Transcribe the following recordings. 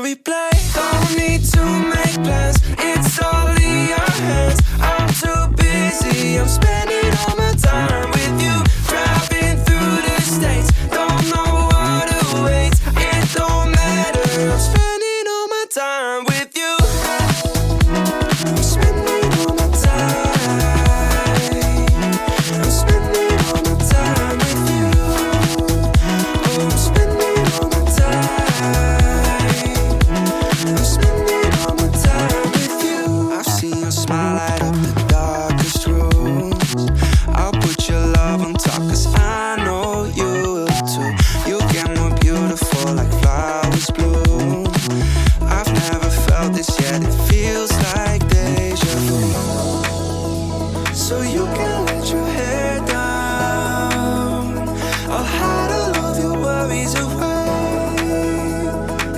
replay. Don't need to make plans, it's all in your hands. I'm too busy, I'm spending all my time with you. Driving through the states, don't know what awaits. It don't matter, I'm spending all my time with you. I'm spending all my time. I'm spending all my time with you. Oh, I'm spending all my time. I'm spending all my time with you. I've seen your smile light up the darkest rooms. I'll put your love on top, 'cause I know you will too. You get more beautiful like flowers bloom. I've never felt this yet, it feels like deja vu. So you can let your hair down, I'll hide all of your worries away,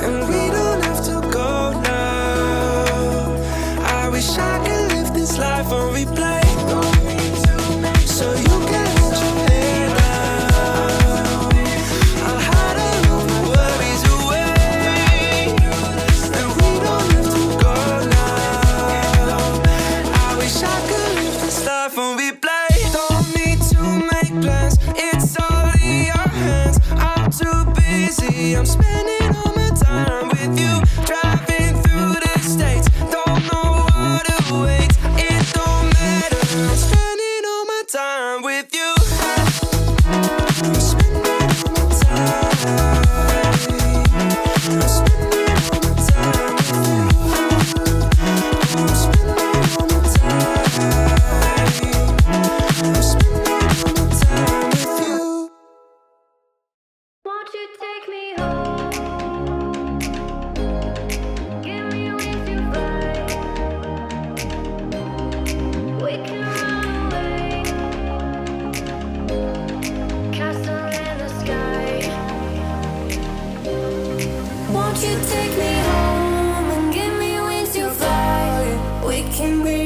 and we don't have to go now. I wish I could live this life on replay. So you can let your hair down, I'll hide all of my worries away, and we don't have to go now. I wish I could live this life on replay. Don't need to make plans, it's all in your hands. I'm too busy, I'm spending all my time with you. Driving through the states, don't know what awaits. It don't matter, I'm spending all my time with you. I'm spending all my time. I'm spending all my time with you. I'm spending all my time. I'm spending all my time with you. Won't you take me home? Give me wings to fly. We can run away. Castle in the sky. Won't you take me home and give me wings to fly? We can be